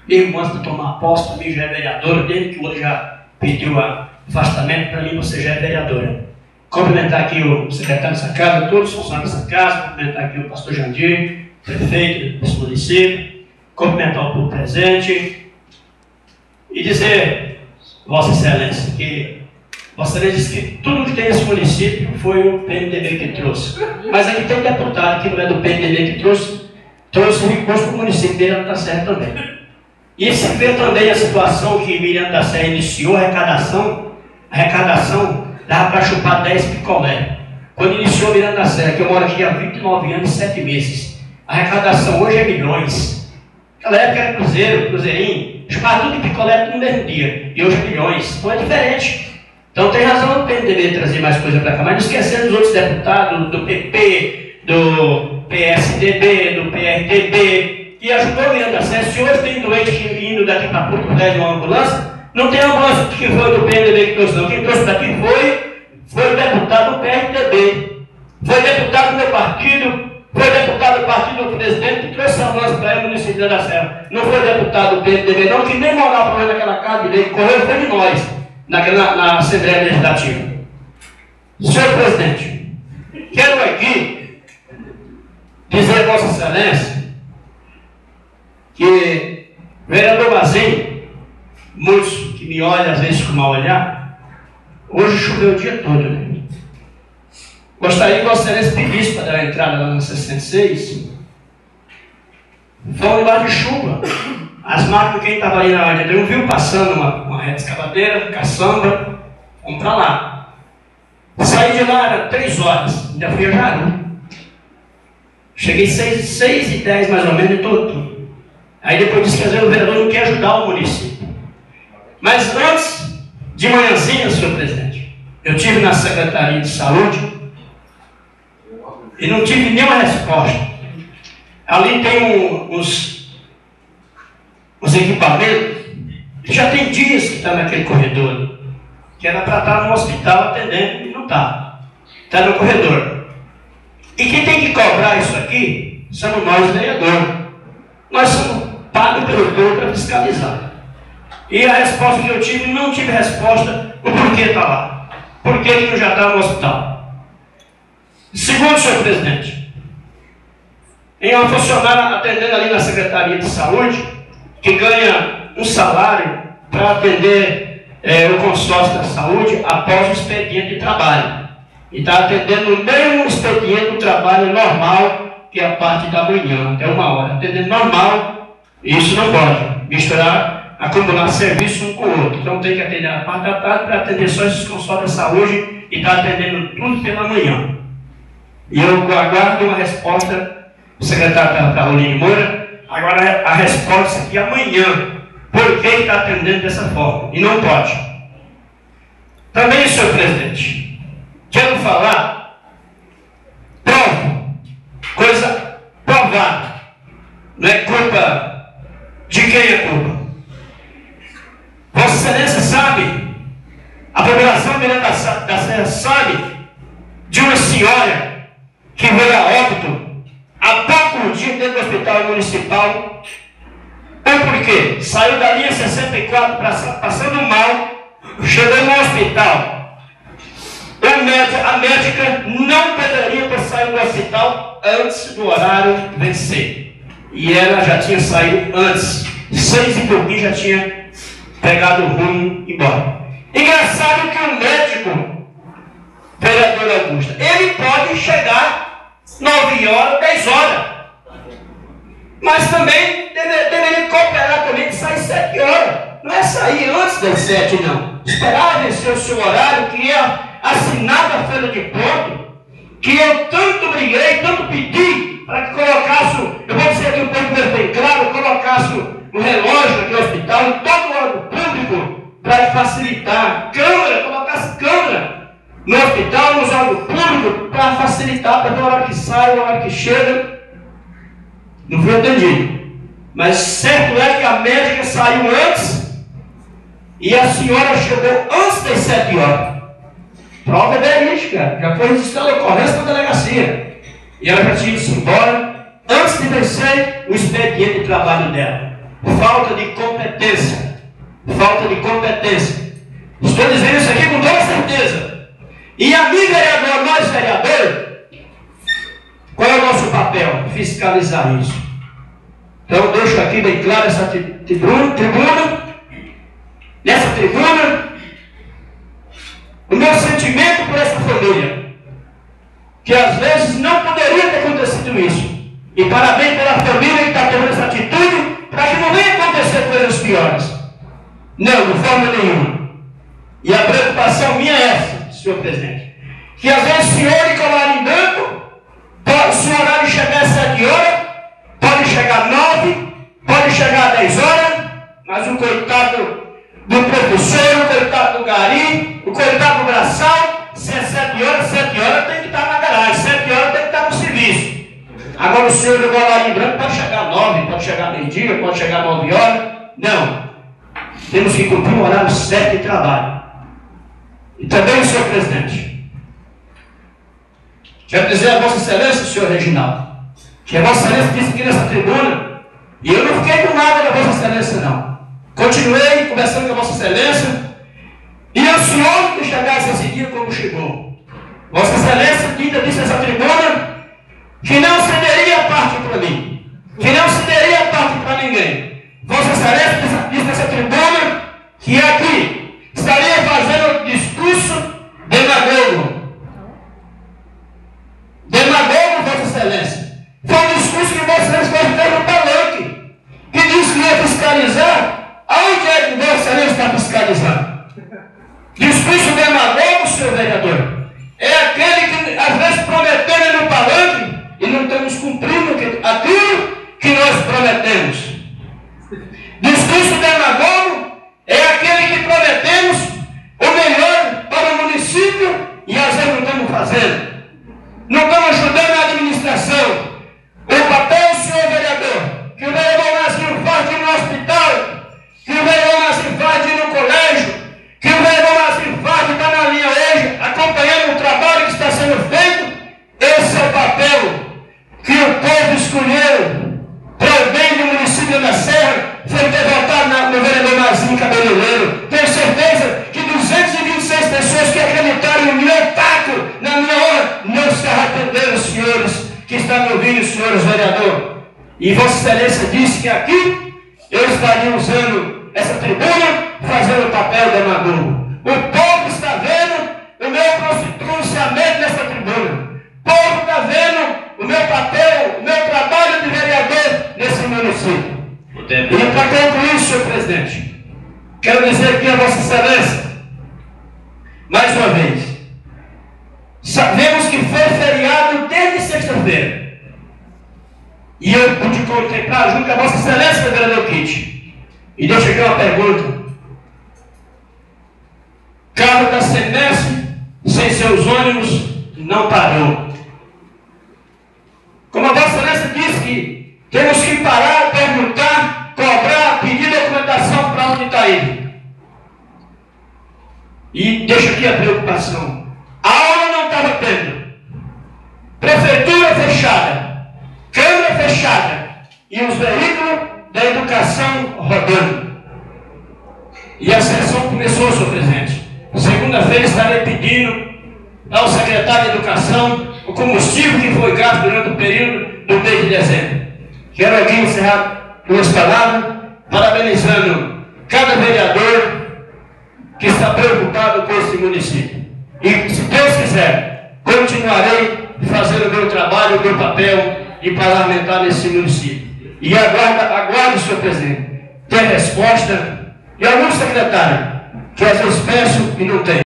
Minha irmã, para tomar posse, para mim já é vereadora, desde que o outro já pediu afastamento, para mim você já é vereadora. Cumprimentar aqui o secretário dessa casa, todos os funcionários dessa casa, cumprimentar aqui o pastor Jandir, prefeito desse município, cumprimentar o povo presente e dizer, Vossa Excelência, que Vossa Excelência disse que tudo que tem nesse município foi o PMDB que trouxe. Mas aqui tem um deputado que não é do PMDB que trouxe recurso para o município de Miranda da Serra também. E se vê também a situação que Miranda da Serra iniciou, a arrecadação dava para chupar 10 picolé. Quando iniciou Miranda da Serra, que eu moro aqui há 29 anos e 7 meses, a arrecadação hoje é milhões. Naquela época era cruzeiro, cruzeirinho, chupava tudo de picolé no mesmo dia. E hoje é milhões. Então é diferente. Então tem razão o PMDB trazer mais coisa para cá, mas não esquecendo dos outros deputados, do PP, do PSDB, do PRTB, que ajudou Miranda da Serra. Se hoje tem doente indo daqui para Porto Velho uma ambulância, não tem ambulância que foi do PMDB que trouxe, não. Quem trouxe daqui foi o deputado do PRTB, foi deputado do meu partido, foi deputado do partido do presidente que trouxe a ambulância para o município de Miranda da Serra. Não foi deputado do PMDB, não, que nem morava para naquela casa de lei, que correu foi de nós. Na Assembleia Legislativa. Senhor Presidente, quero aqui dizer a Vossa Excelência que o vereador Mazinho, muitos que me olham às vezes com mau olhar, hoje choveu o dia todo, né? Gostaria que Vossa Excelência pedisse para dar a entrada lá na 66. Foi um lugar de chuva. As máquinas, quem estava ali na área, não viu passando uma reta escavadeira, caçamba, vamos para lá. Saí de lá, era 3 horas, ainda fui a Jaru. Cheguei 6h10 mais ou menos e todo. Aí depois disse que às vezes o vereador não quer ajudar o município. Mas antes, de manhãzinha, senhor presidente, eu estive na Secretaria de Saúde e não tive nenhuma resposta. Ali tem os equipamentos, já tem dias que está naquele corredor, que era para estar no hospital atendendo e não está. Está no corredor. E quem tem que cobrar isso aqui somos nós, vereadores. Nós somos pagos pelo povo para fiscalizar. E a resposta que eu tive, não tive resposta, o porquê está lá. Por que ele já está no hospital? Segundo, senhor presidente, tem uma funcionária atendendo ali na Secretaria de Saúde, que ganha um salário para atender o consórcio da saúde após o expediente de trabalho. E está atendendo o mesmo expediente do trabalho normal, que é a parte da manhã, até 1 hora. Atendendo normal, isso não pode misturar, acumular serviço um com o outro. Então tem que atender a parte da tarde para atender só esses consórcios da saúde e está atendendo tudo pela manhã. E eu aguardo uma resposta do secretário Caroline Moura. Agora a resposta aqui amanhã. Por que está atendendo dessa forma? E não pode. Também, senhor presidente, quero falar prova, coisa provada. Não é culpa de quem é culpa. Vossa Excelência sabe, a população de Miranda da Serra sabe de uma senhora que veio a óbito há pouco dia dentro do hospital municipal. Por quê? Saiu da linha 64 passando mal, chegou no hospital. A médica não poderia ter saído do hospital antes do horário vencer. E ela já tinha saído antes. 6 e pouquinho já tinha pegado o rumo e embora. Engraçado que o médico, vereador Augusto, ele pode chegar 9 horas, 10 horas. Mas também deveria cooperar também de sair 7 horas. Não é sair antes das 7, não. Esperar vencer o seu horário, que é assinado a folha de ponto, que eu tanto briguei, tanto pedi, para que colocasse, eu vou dizer aqui um pouco bem claro, colocasse o relógio aqui no hospital, em todo o órgão público, para facilitar. Câmara, colocasse câmera no hospital, nos órgãos públicos, para facilitar, para ver o horário que sai, o horário que chega. Não fui atendido. Mas certo é que a médica saiu antes e a senhora chegou antes das 7 horas. Prova verídica. Já foi registrada a ocorrência na delegacia. E ela já tinha ido embora antes de vencer o expediente de trabalho dela. falta de competência. Falta de competência. Estou dizendo isso aqui com toda certeza. E a mim, vereador, nós, vereador, qual é o nosso papel? Fiscalizar isso. Então eu deixo aqui bem claro essa tribuna, nessa tribuna, o meu sentimento por essa família, que às vezes não poderia ter acontecido isso. E parabéns pela família que está tomando essa atitude, para que não venha acontecer coisas piores. Não, de forma nenhuma. E a preocupação minha é essa, senhor presidente. Que às vezes o senhor de colar em branco, se o horário chegar às 7 horas, pode chegar 9, pode chegar 10 horas, mas o coitado do professor, o coitado do gari, o coitado do braçal, se é 7 horas tem que estar na garagem, 7 horas tem que estar no serviço. Agora o senhor do colar em branco pode chegar 9, pode chegar meio-dia, pode chegar 9 horas. Não. Temos que cumprir um horário certo de trabalho. E também, senhor presidente, quero dizer a Vossa Excelência, senhor Reginaldo, que a Vossa Excelência disse aqui nessa tribuna, e eu não fiquei com nada da Vossa Excelência, não. Continuei conversando com a Vossa Excelência, e ansioso que chegasse esse dia como chegou. Vossa Excelência disse nessa tribuna que não cederia parte para mim, que não cederia parte para ninguém. Vossa Excelência disse nessa tribuna que aqui estaria fazendo discurso demagogo. Demagogo, Vossa Excelência. Foi um discurso que Vossa Excelência fez no palanque, que disse que ia fiscalizar. Aonde é que Vossa Excelência está fiscalizando? Discurso demagogo, senhor vereador, é aquele que às vezes prometemos no palanque e não estamos cumprindo aquilo que nós prometemos. Discurso demagogo é aquele que prometemos o melhor para o município e às vezes não estamos fazendo. Não estamos ajudando a administração. O papel, senhor vereador, que o vereador Nascimento faz de ir no hospital, que o vereador Nascimento faz de ir no colégio, que o vereador Nascimento faz de estar na linha hoje, acompanhando o trabalho que está sendo feito. Esse é o papel que o povo escolheu para o bem do município da Serra. Foi ter votado no vereador Marzinho Cabeleireiro. Tenho certeza que 226 pessoas que acreditaram no meu taco, na minha honra, não se arrependeram, senhores que estão me ouvindo, senhores vereadores. E Vossa Excelência disse que aqui eu estaria usando essa tribuna, fazendo o papel de demagogo. O povo está vendo o meu pronunciamento nessa tribuna. O povo está vendo o meu papel, o meu trabalho de vereador nesse município. E para concluir, senhor presidente, quero dizer aqui a Vossa Excelência, mais uma vez, sabemos que foi feriado desde sexta-feira. E eu pude contemplar junto com a Vossa Excelência, vereador Kit. E deixa aqui uma pergunta. Carro da Semestre, sem seus ônibus, não parou. Como a Vossa Excelência disse que temos que parar, perguntar, cobrar, pedir documentação para onde está indo. E deixa aqui a preocupação. A aula não estava tendo. Prefeitura fechada. Câmara fechada. E os veículos da educação rodando. E a sessão começou, senhor presidente. Segunda-feira estarei pedindo ao secretário de Educação o combustível que foi gasto durante o período do mês de dezembro. Quero aqui encerrar duas palavras, parabenizando cada vereador que está preocupado com esse município. E, se Deus quiser, continuarei fazendo o meu trabalho, o meu papel de parlamentar nesse município. E aguardo, senhor presidente, ter resposta de algum secretário, que às vezes peço e não tem.